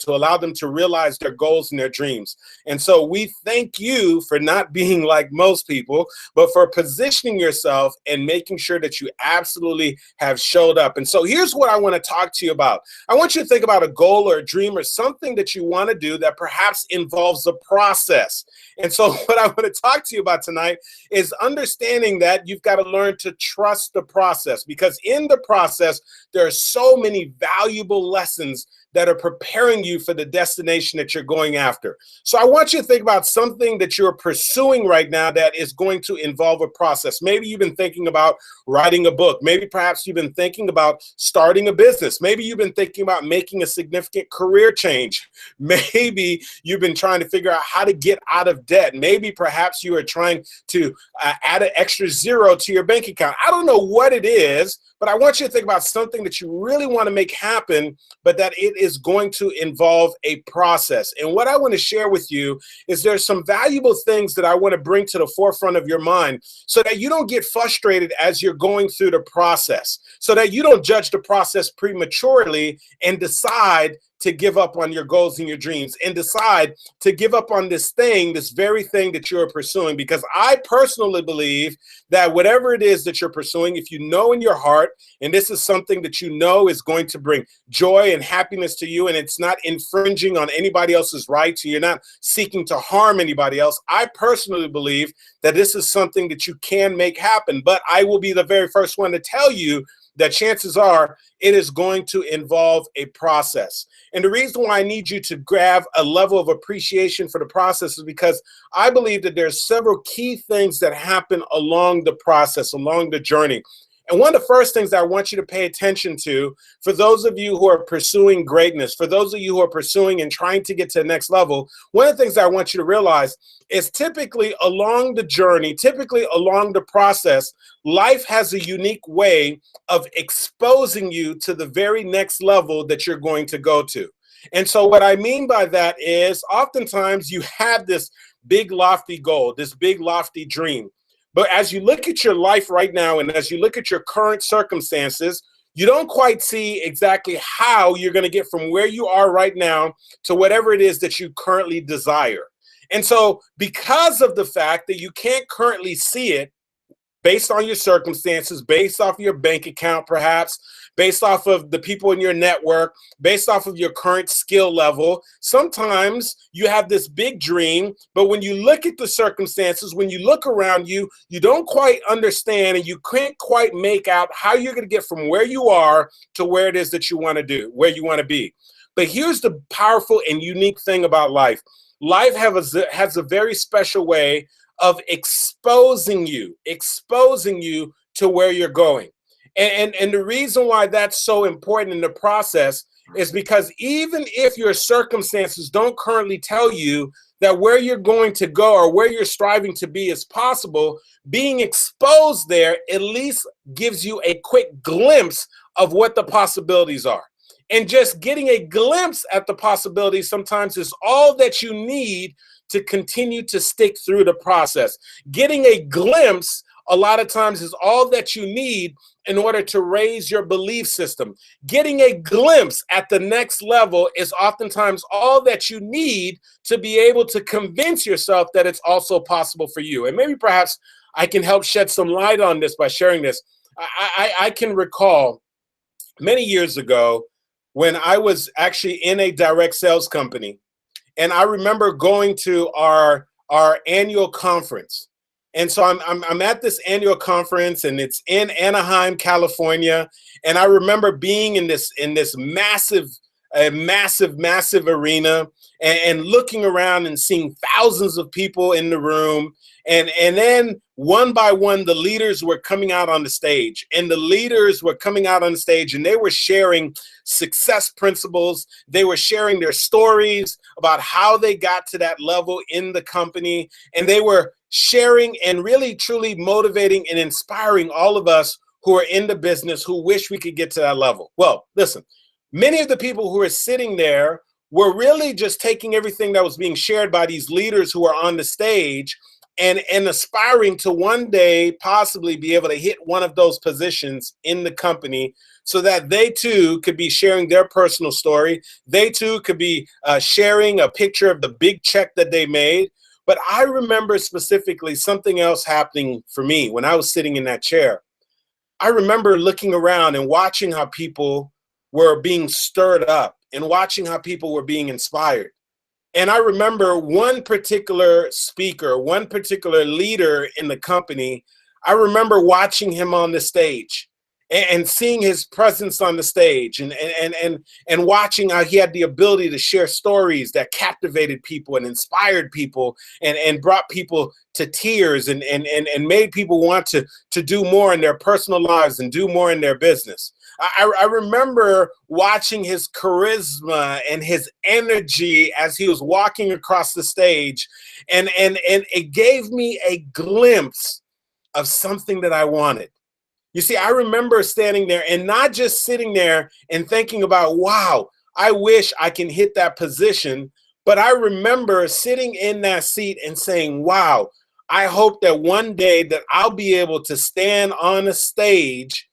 to allow them to realize their goals and their dreams. And so we thank you for not being like most people, but for positioning yourself and making sure that you absolutely have showed up. And so here's what I want to talk to you about. I want you to think about a goal or a dream or something that you want to do that perhaps involves a process. And so what I want to talk to you about tonight is understanding that you've got to learn to trust the process, because in the process, there are so many valuable lessons that are preparing you for the destination that you're going after. So I want you to think about something that you're pursuing right now that is going to involve a process. Maybe you've been thinking about writing a book. Maybe perhaps you've been thinking about starting a business. Maybe you've been thinking about making a significant career change. Maybe you've been trying to figure out how to get out of debt. Maybe perhaps you are trying to add an extra zero to your bank account. I don't know what it is, but I want you to think about something that you really want to make happen, but that it is going to involve a process. And what I want to share with you is there's some valuable things that I want to bring to the forefront of your mind so that you don't get frustrated as you're going through the process, so that you don't judge the process prematurely and decide to give up on your goals and your dreams and decide to give up on this very thing that you're pursuing. Because I personally believe that whatever it is that you're pursuing, if you know in your heart, and this is something that you know is going to bring joy and happiness to you, and it's not infringing on anybody else's rights, and you're not seeking to harm anybody else, I personally believe that this is something that you can make happen. But I will be the very first one to tell you that chances are it is going to involve a process. And the reason why I need you to grab a level of appreciation for the process is because I believe that there's several key things that happen along the process, along the journey. And one of the first things that I want you to pay attention to, for those of you who are pursuing greatness, for those of you who are pursuing and trying to get to the next level, one of the things that I want you to realize is typically along the journey, typically along the process, life has a unique way of exposing you to the very next level that you're going to go to. And so what I mean by that is oftentimes you have this big lofty goal, this big lofty dream. But as you look at your life right now, and as you look at your current circumstances, you don't quite see exactly how you're going to get from where you are right now to whatever it is that you currently desire. And so because of the fact that you can't currently see it, based on your circumstances, based off your bank account perhaps, based off of the people in your network, based off of your current skill level, sometimes you have this big dream, but when you look at the circumstances, when you look around you, you don't quite understand and you can't quite make out how you're going to get from where you are to where it is that you want to do, where you want to be. But here's the powerful and unique thing about life. Life has a very special way of exposing you to where you're going. And the reason why that's so important in the process is because even if your circumstances don't currently tell you that where you're going to go or where you're striving to be is possible, being exposed there at least gives you a quick glimpse of what the possibilities are. And just getting a glimpse at the possibilities sometimes is all that you need to continue to stick through the process. Getting a glimpse a lot of times is all that you need in order to raise your belief system. Getting a glimpse at the next level is oftentimes all that you need to be able to convince yourself that it's also possible for you. And maybe perhaps I can help shed some light on this by sharing this. I can recall many years ago when I was actually in a direct sales company. And I remember going to our annual conference. And so I'm at this annual conference, and it's in Anaheim, California. And I remember being in this massive arena and looking around and seeing thousands of people in the room. And then one by one, the leaders were coming out on the stage, and they were sharing success principles. They were sharing their stories about how they got to that level in the company. And they were sharing and really, truly motivating and inspiring all of us who are in the business who wish we could get to that level. Well, listen, many of the people who are sitting there were really just taking everything that was being shared by these leaders who are on the stage and aspiring to one day possibly be able to hit one of those positions in the company so that they too could be sharing their personal story. They too could be sharing a picture of the big check that they made. But I remember specifically something else happening for me when I was sitting in that chair. I remember looking around and watching how people were being stirred up and watching how people were being inspired. And I remember one particular speaker, one particular leader in the company. I remember watching him on the stage and seeing his presence on the stage and watching how he had the ability to share stories that captivated people and inspired people and brought people to tears and made people want to do more in their personal lives and do more in their business. I remember watching his charisma and his energy as he was walking across the stage, and it gave me a glimpse of something that I wanted. You see, I remember standing there and not just sitting there and thinking about, wow, I wish I can hit that position, but I remember sitting in that seat and saying, wow, I hope that one day that I'll be able to stand on a stage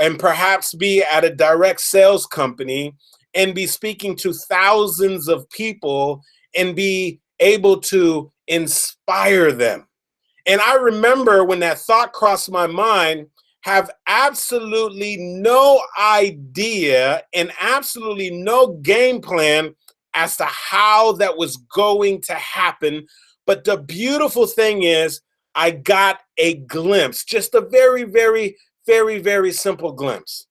and perhaps be at a direct sales company and be speaking to thousands of people and be able to inspire them. And I remember when that thought crossed my mind, have absolutely no idea and absolutely no game plan as to how that was going to happen. But the beautiful thing is I got a glimpse, just a very, very, very, very simple glimpse.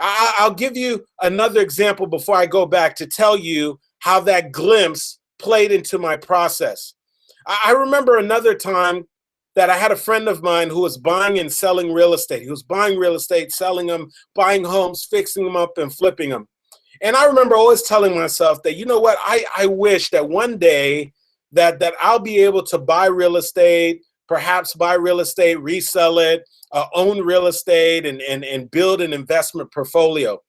I'll give you another example before I go back to tell you how that glimpse played into my process. I remember another time that I had a friend of mine who was buying and selling real estate. He was buying real estate, selling them, buying homes, fixing them up, and flipping them. And I remember always telling myself that, you know what, I wish that one day that I'll be able to buy real estate, perhaps buy real estate, resell it, own real estate, and build an investment portfolio.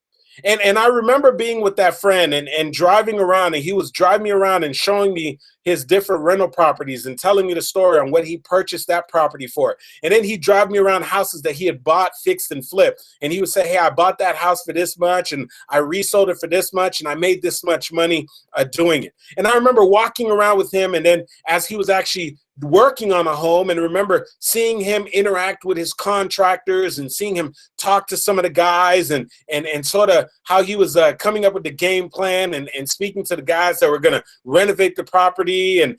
And I remember being with that friend and driving around, and he was driving me around and showing me his different rental properties and telling me the story on what he purchased that property for. And then he'd drive me around houses that he had bought, fixed, and flipped. And he would say, hey, I bought that house for this much, and I resold it for this much, and I made this much money doing it. And I remember walking around with him, and then as he was actually working on a home, and remember seeing him interact with his contractors and seeing him talk to some of the guys and sort of how he was coming up with the game plan and speaking to the guys that were going to renovate the property and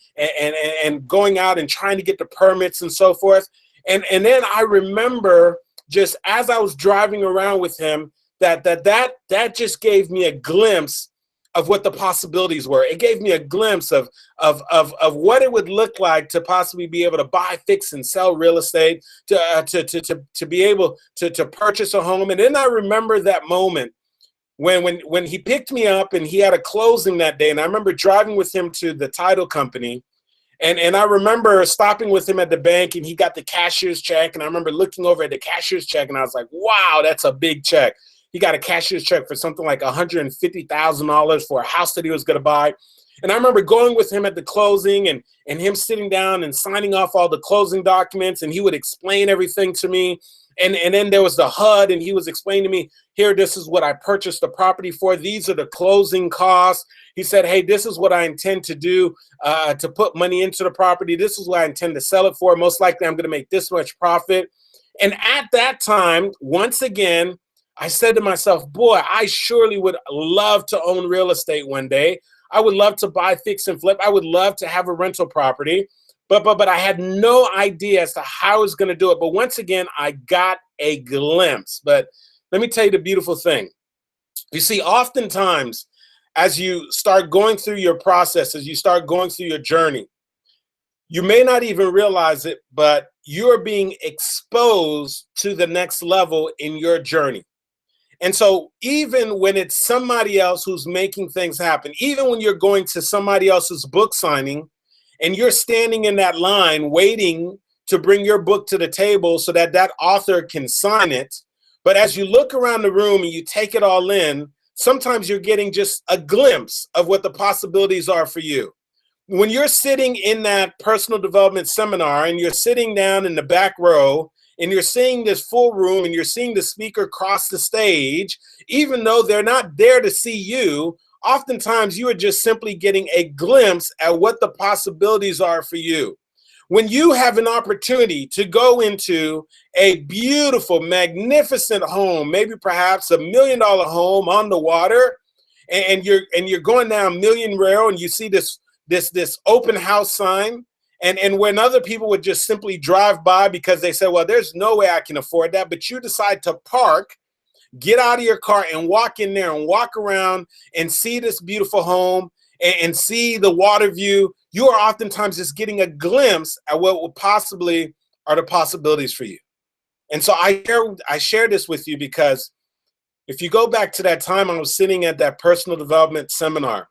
going out and trying to get the permits and so forth. And then I remember just as I was driving around with him that just gave me a glimpse of what the possibilities were. It gave me a glimpse of what it would look like to possibly be able to buy, fix, and sell real estate, to be able to purchase a home. And then I remember that moment when he picked me up and he had a closing that day. And I remember driving with him to the title company. And I remember stopping with him at the bank, and he got the cashier's check. And I remember looking over at the cashier's check, and I was like, wow, that's a big check. He got a cashier's check for something like $150,000 for a house that he was going to buy. And I remember going with him at the closing and him sitting down and signing off all the closing documents, and he would explain everything to me. And then there was the HUD, and he was explaining to me, here, this is what I purchased the property for. These are the closing costs. He said, hey, this is what I intend to do to put money into the property. This is what I intend to sell it for. Most likely I'm going to make this much profit. And at that time, once again, I said to myself, boy, I surely would love to own real estate one day. I would love to buy, fix, and flip. I would love to have a rental property. But I had no idea as to how I was going to do it. But once again, I got a glimpse. But let me tell you the beautiful thing. You see, oftentimes, as you start going through your process, as you start going through your journey, you may not even realize it, but you're being exposed to the next level in your journey. And so even when it's somebody else who's making things happen, even when you're going to somebody else's book signing and you're standing in that line waiting to bring your book to the table so that that author can sign it, but as you look around the room and you take it all in, sometimes you're getting just a glimpse of what the possibilities are for you. when you're sitting in that personal development seminar and you're sitting down in the back row and you're seeing this full room and you're seeing the speaker cross the stage, even though they're not there to see you, oftentimes you are just simply getting a glimpse at what the possibilities are for you. When you have an opportunity to go into a beautiful, magnificent home, maybe perhaps $1 million home on the water, and you're going down Million Rail and you see this open house sign, and when other people would just simply drive by because they said, well, there's no way I can afford that, but you decide to park, get out of your car and walk in there and walk around and see this beautiful home and see the water view, you are oftentimes just getting a glimpse at what will possibly are the possibilities for you. And so I share this with you because if you go back to that time I was sitting at that personal development seminar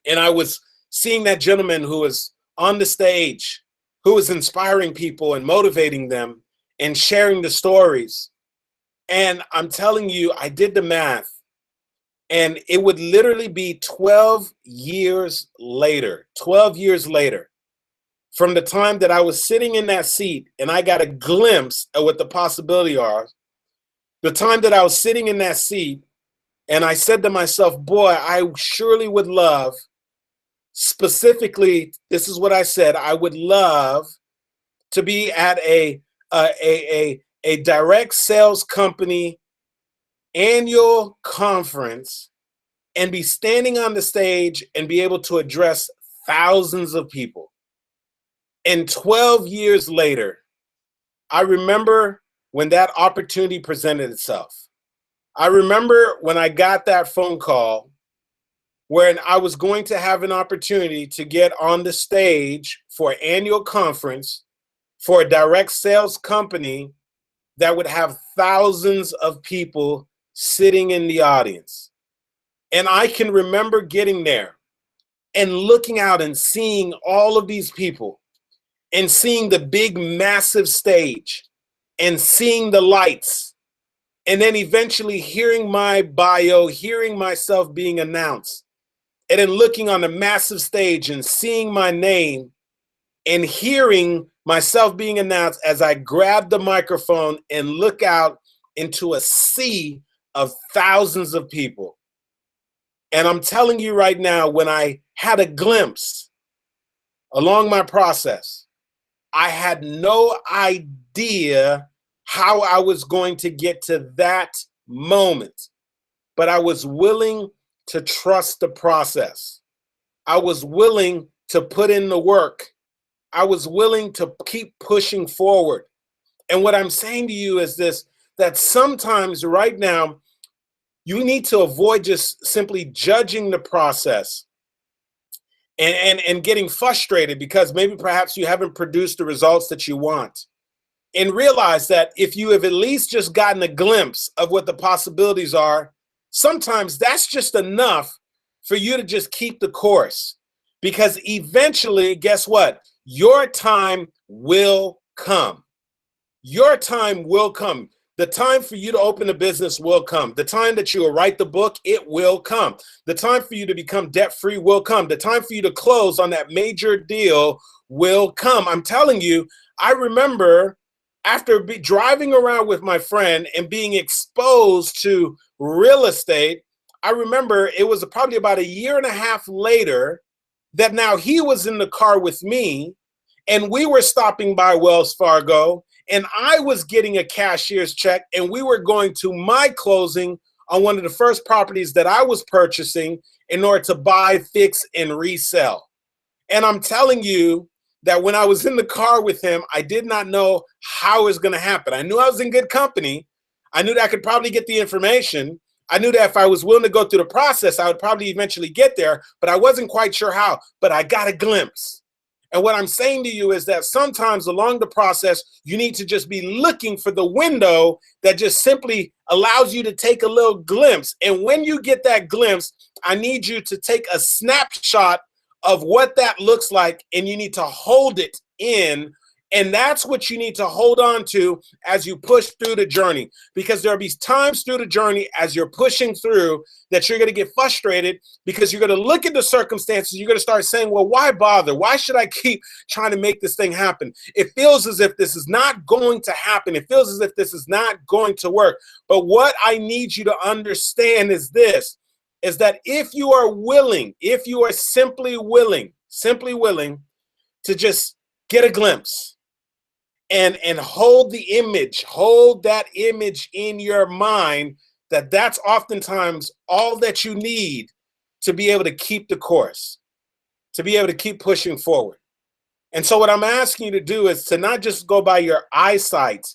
and I was seeing that gentleman who was on the stage, who was inspiring people and motivating them and sharing the stories. And I'm telling you, I did the math. And it would literally be 12 years later, from the time that I was sitting in that seat and I got a glimpse of what the possibility are, the time that I was sitting in that seat and I said to myself, boy, I surely would love, specifically, this is what I said, I would love to be at a direct sales company annual conference and be standing on the stage and be able to address thousands of people. And 12 years later, I remember when that opportunity presented itself. I remember when I got that phone call when I was going to have an opportunity to get on the stage for an annual conference for a direct sales company that would have thousands of people sitting in the audience. And I can remember getting there and looking out and seeing all of these people and seeing the big, massive stage and seeing the lights. And then eventually hearing my bio, hearing myself being announced, and then looking on the massive stage and seeing my name and hearing myself being announced as I grab the microphone and look out into a sea of thousands of people. And I'm telling you right now, when I had a glimpse along my process, I had no idea how I was going to get to that moment, but I was willing to trust the process. I was willing to put in the work. I was willing to keep pushing forward. And what I'm saying to you is this, that sometimes right now, you need to avoid just simply judging the process and getting frustrated because maybe perhaps you haven't produced the results that you want. And realize that if you have at least just gotten a glimpse of what the possibilities are, sometimes that's just enough for you to just keep the course. Because eventually, guess what? Your time will come. Your time will come. The time for you to open a business will come. The time that you will write the book, it will come. The time for you to become debt-free will come. The time for you to close on that major deal will come. I'm telling you, I remember after driving around with my friend and being exposed to real estate, I remember it was probably about 1.5 years later that now he was in the car with me and we were stopping by Wells Fargo and I was getting a cashier's check and we were going to my closing on one of the first properties that I was purchasing in order to buy, fix, and resell. And I'm telling you that when I was in the car with him, I did not know how it was going to happen. I knew I was in good company. I knew that I could probably get the information. I knew that if I was willing to go through the process, I would probably eventually get there, but I wasn't quite sure how, but I got a glimpse. And what I'm saying to you is that sometimes along the process, you need to just be looking for the window that just simply allows you to take a little glimpse. And when you get that glimpse, I need you to take a snapshot of what that looks like, and you need to hold it in And that's what you need to hold on to as you push through the journey, because there'll be times through the journey as you're pushing through that you're going to get frustrated, because you're going to look at the circumstances. You're going to start saying, well, why bother? Why should I keep trying to make this thing happen? It feels as if this is not going to happen. It feels as if this is not going to work. But what I need you to understand is this, is that if you are willing, if you are simply willing to just get a glimpse, and hold that image in your mind, that's oftentimes all that you need to be able to keep the course, to be able to keep pushing forward. And so what I'm asking you to do is to not just go by your eyesight,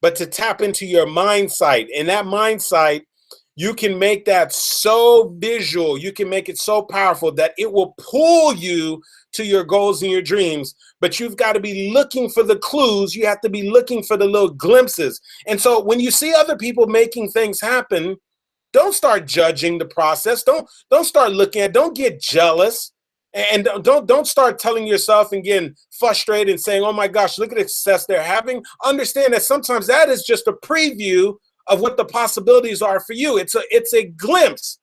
but to tap into your mind sight. And that mind sight, you can make that so visual, you can make it so powerful that it will pull you to your goals and your dreams. But you've got to be looking for the clues. You have to be looking for the little glimpses. And so when you see other people making things happen, don't start judging the process. Don't start looking at, don't get jealous. And don't start telling yourself and getting frustrated and saying, oh my gosh, look at the success they're having. Understand that sometimes that is just a preview of what the possibilities are for you. It's a glimpse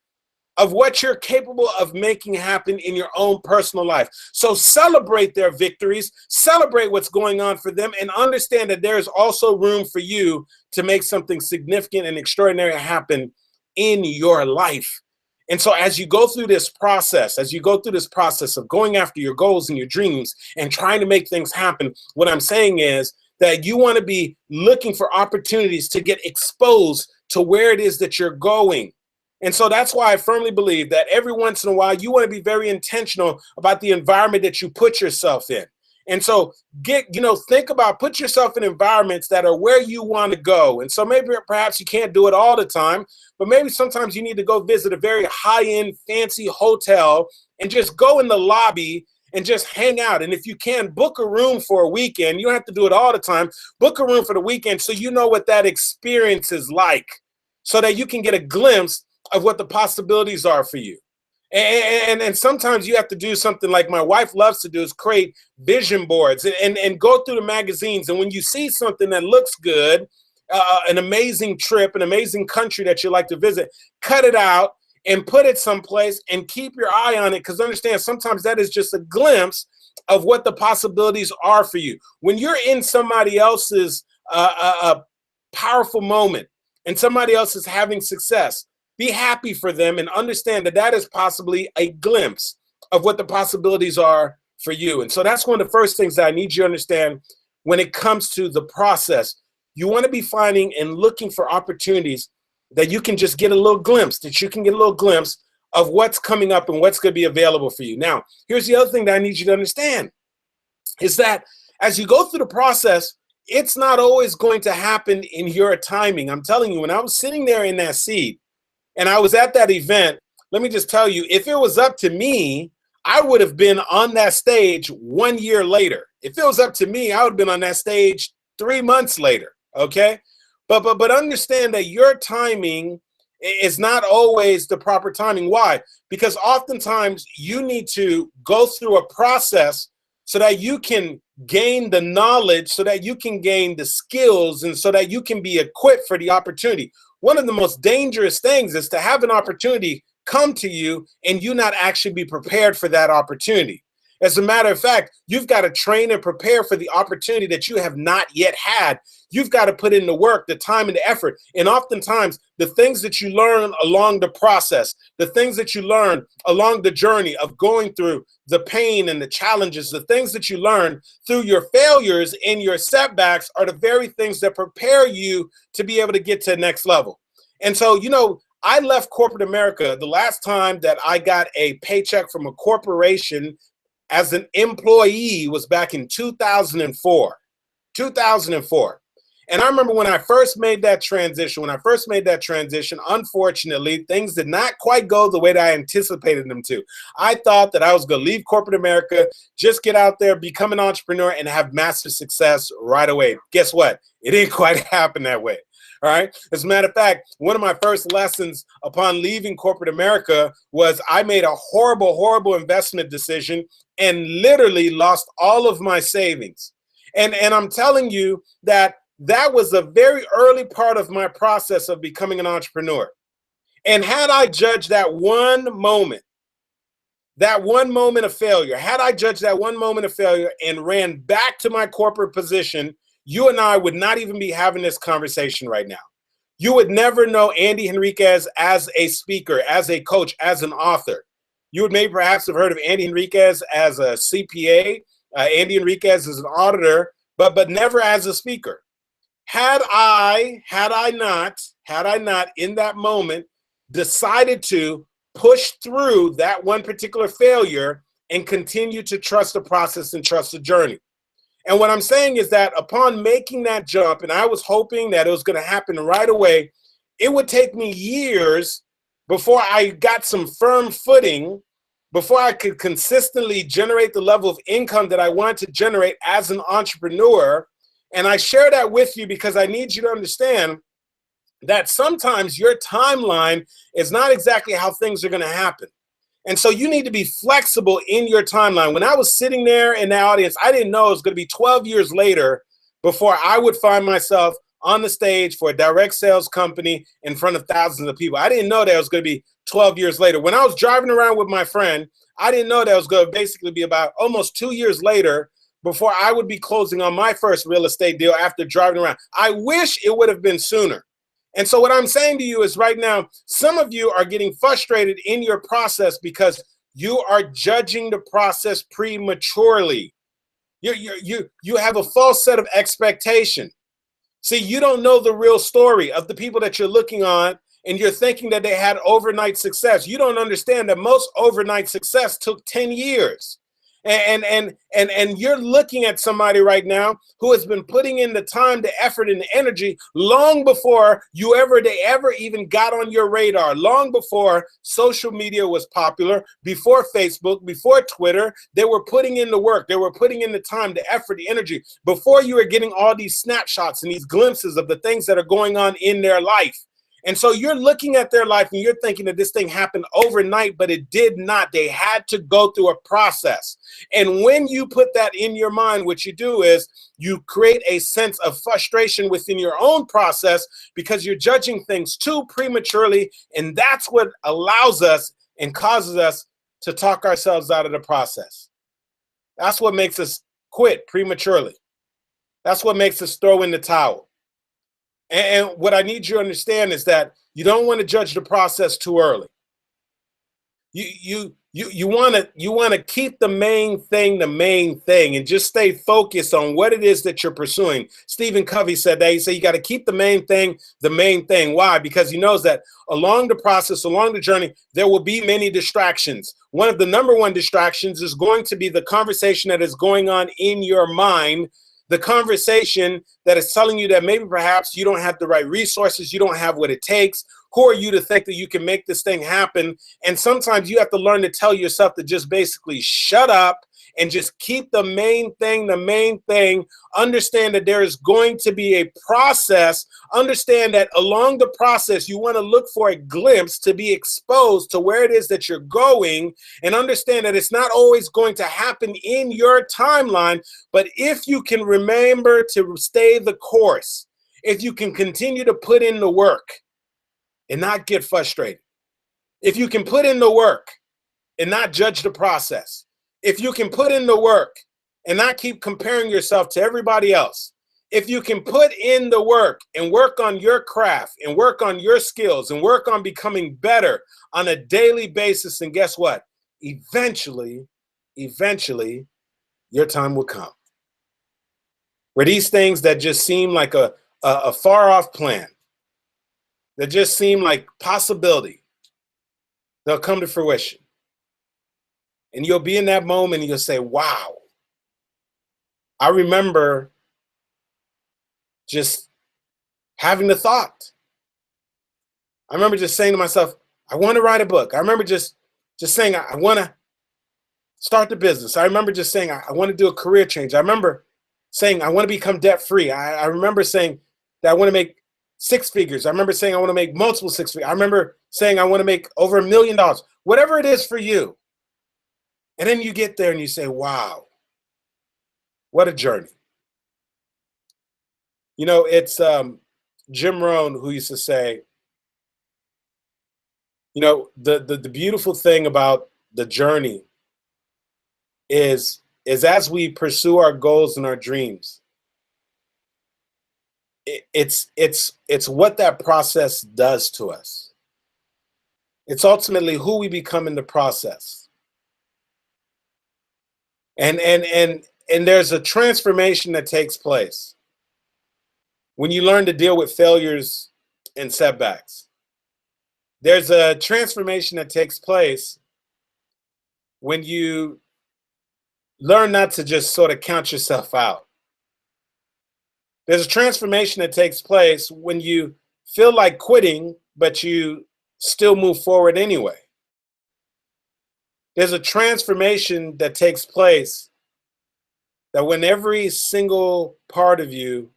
of what you're capable of making happen in your own personal life. So celebrate their victories, celebrate what's going on for them, and understand that there is also room for you to make something significant and extraordinary happen in your life. And so as you go through this process, of going after your goals and your dreams and trying to make things happen, what I'm saying is that you want to be looking for opportunities to get exposed to where it is that you're going. And so that's why I firmly believe that every once in a while, you want to be very intentional about the environment that you put yourself in. And so put yourself in environments that are where you want to go. And so maybe perhaps you can't do it all the time, but maybe sometimes you need to go visit a very high-end fancy hotel and just go in the lobby and just hang out. And if you can, book a room for a weekend. You don't have to do it all the time. Book a room for the weekend so you know what that experience is like, so that you can get a glimpse of what the possibilities are for you. And sometimes you have to do something like my wife loves to do, is create vision boards and go through the magazines. And when you see something that looks good, an amazing trip, an amazing country that you like to visit, cut it out and put it someplace and keep your eye on it, because understand sometimes that is just a glimpse of what the possibilities are for you. When you're in somebody else's powerful moment and somebody else is having success, be happy for them and understand that that is possibly a glimpse of what the possibilities are for you. And so that's one of the first things that I need you to understand when it comes to the process. You want to be finding and looking for opportunities that you can just get a little glimpse, of what's coming up and what's going to be available for you. Now, here's the other thing that I need you to understand, is that as you go through the process, it's not always going to happen in your timing. I'm telling you, when I was sitting there in that seat, and I was at that event, let me just tell you, if it was up to me, I would have been on that stage 1 year later. If it was up to me, I would have been on that stage 3 months later, okay? But understand that your timing is not always the proper timing. Why? Because oftentimes you need to go through a process so that you can gain the knowledge, so that you can gain the skills, and so that you can be equipped for the opportunity. One of the most dangerous things is to have an opportunity come to you and you not actually be prepared for that opportunity. As a matter of fact, you've got to train and prepare for the opportunity that you have not yet had. You've got to put in the work, the time, and the effort. And oftentimes, the things that you learn along the process, the things that you learn along the journey of going through the pain and the challenges, the things that you learn through your failures and your setbacks are the very things that prepare you to be able to get to the next level. And so, I left corporate America. The last time that I got a paycheck from a corporation as an employee was back in 2004. And I remember when I first made that transition, unfortunately, things did not quite go the way that I anticipated them to. I thought that I was going to leave corporate America, just get out there, become an entrepreneur, and have massive success right away. Guess what? It didn't quite happen that way. All right. As a matter of fact, one of my first lessons upon leaving corporate America was I made a horrible investment decision and literally lost all of my savings. And I'm telling you that that was a very early part of my process of becoming an entrepreneur. And had I judged that one moment of failure, had I judged that one moment of failure and ran back to my corporate position, you and I would not even be having this conversation right now. You would never know Andy Henriquez as a speaker, as a coach, as an author. You would maybe perhaps have heard of Andy Henriquez as a CPA. Andy Henriquez is an auditor, but never as a speaker. Had I not in that moment decided to push through that one particular failure and continue to trust the process and trust the journey. And what I'm saying is that upon making that jump, and I was hoping that it was going to happen right away, it would take me years before I got some firm footing, before I could consistently generate the level of income that I wanted to generate as an entrepreneur. And I share that with you because I need you to understand that sometimes your timeline is not exactly how things are going to happen. And so you need to be flexible in your timeline. When I was sitting there in the audience, I didn't know it was going to be 12 years later before I would find myself on the stage for a direct sales company in front of thousands of people. I didn't know that it was going to be 12 years later. When I was driving around with my friend, I didn't know that it was going to basically be about almost 2 years later before I would be closing on my first real estate deal after driving around. I wish it would have been sooner. And so what I'm saying to you is right now, some of you are getting frustrated in your process because you are judging the process prematurely. You have a false set of expectation. See, you don't know the real story of the people that you're looking on, and you're thinking that they had overnight success. You don't understand that most overnight success took 10 years. And you're looking at somebody right now who has been putting in the time, the effort, and the energy long before they ever even got on your radar, long before social media was popular, before Facebook, before Twitter. They were putting in the work. They were putting in the time, the effort, the energy, before you were getting all these snapshots and these glimpses of the things that are going on in their life. And so you're looking at their life and you're thinking that this thing happened overnight, but it did not. They had to go through a process. And when you put that in your mind, what you do is you create a sense of frustration within your own process because you're judging things too prematurely. And that's what allows us and causes us to talk ourselves out of the process. That's what makes us quit prematurely. That's what makes us throw in the towel. And what I need you to understand is that you don't want to judge the process too early. You want to keep the main thing, and just stay focused on what it is that you're pursuing. Stephen Covey said that. He said you got to keep the main thing. Why? Because he knows that along the process, along the journey, there will be many distractions. One of the number one distractions is going to be the conversation that is going on in your mind. The conversation that is telling you that maybe perhaps you don't have the right resources, you don't have what it takes. Who are you to think that you can make this thing happen? And sometimes you have to learn to tell yourself to just basically shut up and just keep the main thing. Understand that there is going to be a process. Understand that along the process, you want to look for a glimpse to be exposed to where it is that you're going, and understand that it's not always going to happen in your timeline. But if you can remember to stay the course, if you can continue to put in the work and not get frustrated, if you can put in the work and not judge the process, if you can put in the work and not keep comparing yourself to everybody else, if you can put in the work and work on your craft and work on your skills and work on becoming better on a daily basis, and guess what? Eventually, your time will come where these things that just seem like a far off plan, that just seem like possibility, they'll come to fruition. And you'll be in that moment and you'll say, wow, I remember just having the thought. I remember just saying to myself, I want to write a book. I remember just saying, I want to start the business. I remember just saying, I want to do a career change. I remember saying, I want to become debt free. I remember saying that I want to make 6 figures. I remember saying, I want to make multiple 6 figures. I remember saying, I want to make over $1 million, whatever it is for you. And then you get there and you say, wow, what a journey. It's Jim Rohn who used to say, the beautiful thing about the journey is as we pursue our goals and our dreams, it's what that process does to us. It's ultimately who we become in the process. And there's a transformation that takes place when you learn to deal with failures and setbacks. There's a transformation that takes place when you learn not to just sort of count yourself out. There's a transformation that takes place when you feel like quitting, but you still move forward anyway. There's a transformation that takes place that when every single part of you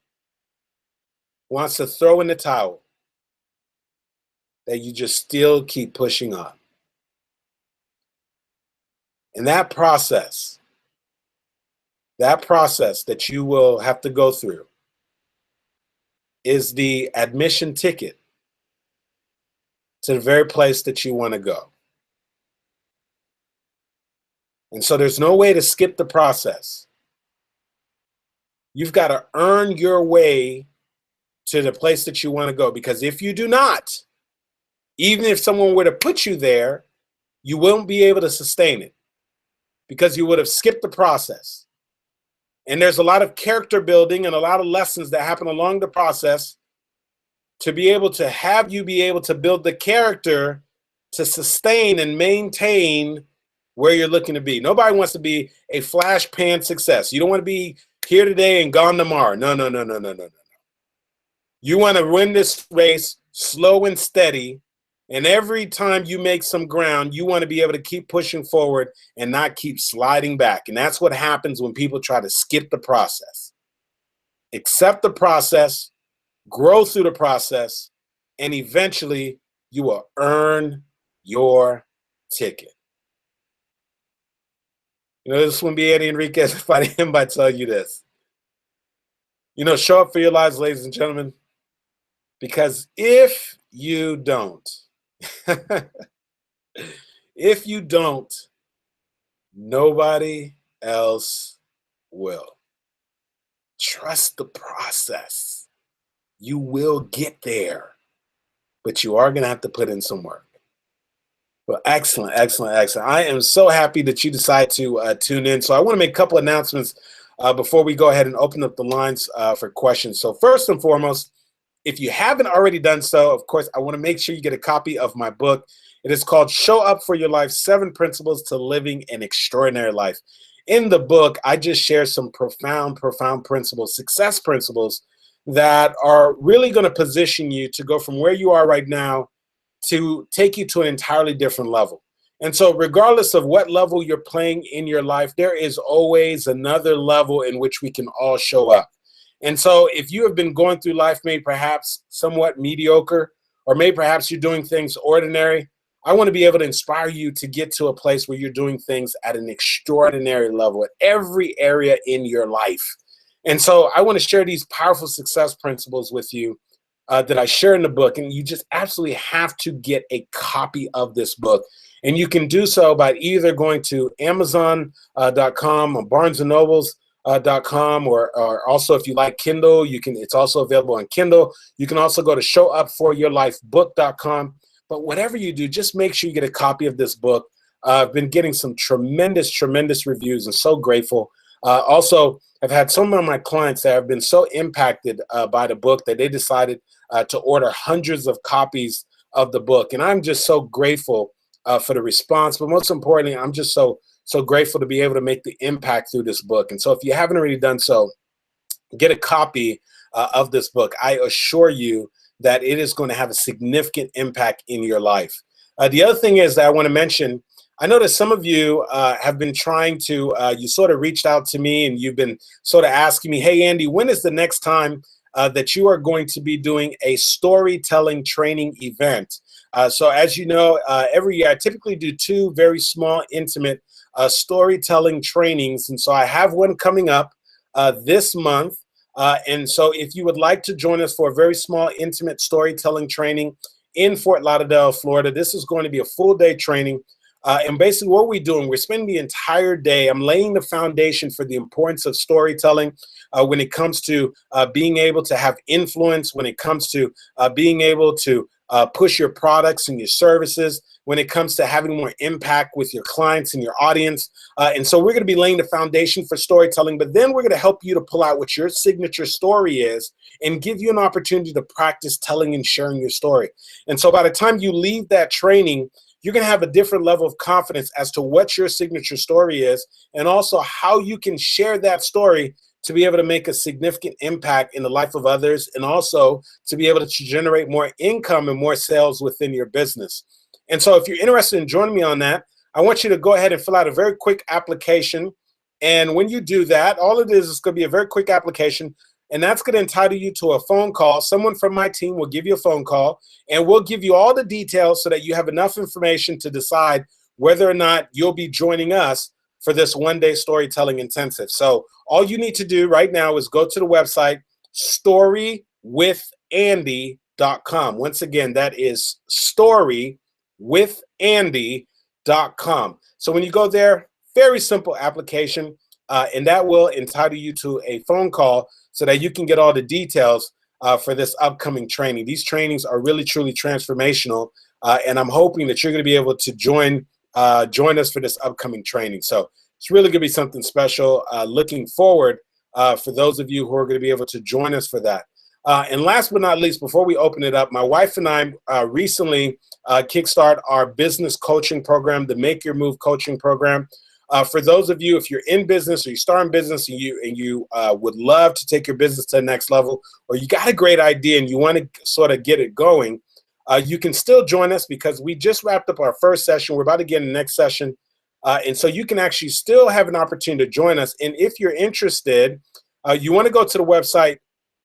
wants to throw in the towel, that you just still keep pushing on. And that process that you will have to go through is the admission ticket to the very place that you want to go. And so there's no way to skip the process. You've got to earn your way to the place that you want to go, because if you do not, even if someone were to put you there, you won't be able to sustain it because you would have skipped the process. And there's a lot of character building and a lot of lessons that happen along the process to be able to have you be able to build the character to sustain and maintain where you're looking to be. Nobody wants to be a flash pan success. You don't want to be here today and gone tomorrow. No. You want to win this race slow and steady. And every time you make some ground, you want to be able to keep pushing forward and not keep sliding back. And that's what happens when people try to skip the process. Accept the process, grow through the process, and eventually you will earn your ticket. This wouldn't be Andy Henriquez if I didn't tell you this. Show up for your lives, ladies and gentlemen, because if you don't, if you don't, nobody else will. Trust the process. You will get there, but you are going to have to put in some work. Well, excellent. I am so happy that you decided to tune in. So I want to make a couple announcements before we go ahead and open up the lines for questions. So first and foremost, if you haven't already done so, of course, I want to make sure you get a copy of my book. It is called Show Up for Your Life, 7 Principles to Living an Extraordinary Life. In the book, I just share some profound principles, success principles that are really going to position you to go from where you are right now to take you to an entirely different level. And so regardless of what level you're playing in your life, there is always another level in which we can all show up. And so if you have been going through life, maybe perhaps somewhat mediocre, or maybe perhaps you're doing things ordinary, I want to be able to inspire you to get to a place where you're doing things at an extraordinary level at every area in your life. And so I want to share these powerful success principles with you that I share in the book. And you just absolutely have to get a copy of this book. And you can do so by either going to Amazon.com or Barnes & Nobles. .com or also if you like Kindle, it's also available on Kindle. You can also go to showupforyourlifebook.com. But whatever you do, just make sure you get a copy of this book. I've been getting some tremendous reviews and so grateful. Also, I've had some of my clients that have been so impacted by the book that they decided to order hundreds of copies of the book. And I'm just so grateful for the response. But most importantly, I'm just so grateful to be able to make the impact through this book. And so if you haven't already done so, get a copy of this book. I assure you that it is going to have a significant impact in your life. The other thing is that I want to mention, I know that some of you have been trying to, you sort of reached out to me and you've been sort of asking me, hey, Andy, when is the next time that you are going to be doing a storytelling training event? So as you know, every year I typically do 2 very small, intimate storytelling trainings. And so I have one coming up this month And so if you would like to join us for a very small, intimate storytelling training in Fort Lauderdale, Florida, this is going to be a full day training. And basically what we're doing, we're spending the entire day, I'm laying the foundation for the importance of storytelling when it comes to being able to have influence, when it comes to being able to push your products and your services, when it comes to having more impact with your clients and your audience. And so we're going to be laying the foundation for storytelling, but then we're going to help you to pull out what your signature story is and give you an opportunity to practice telling and sharing your story. And so by the time you leave that training, you're going to have a different level of confidence as to what your signature story is and also how you can share that story to be able to make a significant impact in the life of others and also to be able to generate more income and more sales within your business. And so if you're interested in joining me on that, I want you to go ahead and fill out a very quick application. And when you do that, all it is going to be a very quick application. And that's going to entitle you to a phone call. Someone from my team will give you a phone call, and we'll give you all the details so that you have enough information to decide whether or not you'll be joining us for this one-day storytelling intensive. So all you need to do right now is go to the website, storywithandy.com. Once again, that is storywithandy.com. So when you go there, very simple application, and that will entitle you to a phone call so that you can get all the details for this upcoming training. These trainings are really, truly transformational, and I'm hoping that you're going to be able to join us for this upcoming training. So it's really going to be something special. Looking forward for those of you who are going to be able to join us for that. And last but not least, before we open it up, my wife and I recently kickstart our business coaching program, the Make Your Move coaching program. For those of you, if you're in business or you start in business and you would love to take your business to the next level, or you got a great idea and you want to sort of get it going, you can still join us because we just wrapped up our first session. We're about to get in the next session. And so you can actually still have an opportunity to join us. And if you're interested, you want to go to the website,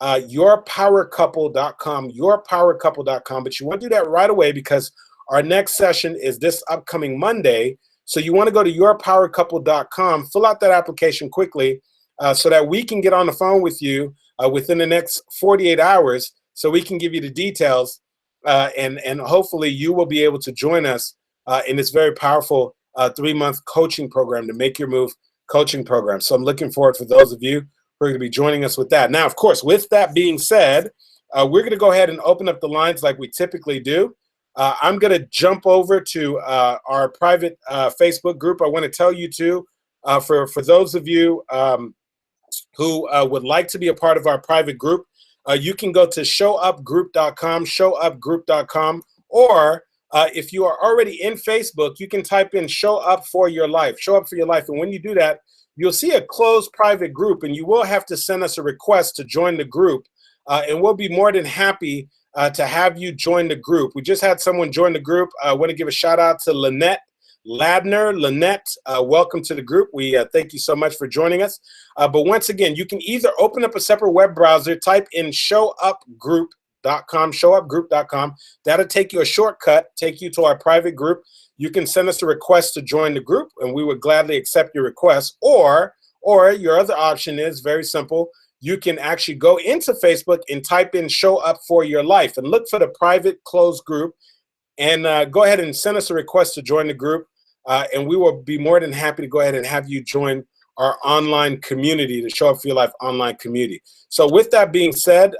yourpowercouple.com, but you want to do that right away because our next session is this upcoming Monday. So you want to go to yourpowercouple.com, fill out that application quickly so that we can get on the phone with you within the next 48 hours so we can give you the details and hopefully you will be able to join us in this very powerful 3-month coaching program, to Make Your Move coaching program. So I'm looking forward for those of you who are going to be joining us with that. Now, of course, with that being said, we're going to go ahead and open up the lines like we typically do. I'm going to jump over to our private Facebook group. I want to tell you too, for those of you who would like to be a part of our private group, you can go to showupgroup.com, or if you are already in Facebook, you can type in Show Up for Your Life, Show Up for Your Life. And when you do that, you'll see a closed private group, and you will have to send us a request to join the group, and we'll be more than happy to have you join the group. We just had someone join the group. I want to give a shout out to Lynette Ladner. Lynette, welcome to the group. We thank you so much for joining us. But once again, you can either open up a separate web browser, type in showupgroup.com. That'll take you a shortcut, take you to our private group. You can send us a request to join the group, and we would gladly accept your request. Or your other option is very simple. You can actually go into Facebook and type in Show Up for Your Life and look for the private closed group, and go ahead and send us a request to join the group, and we will be more than happy to go ahead and have you join our online community, the Show Up for Your Life online community. So with that being said,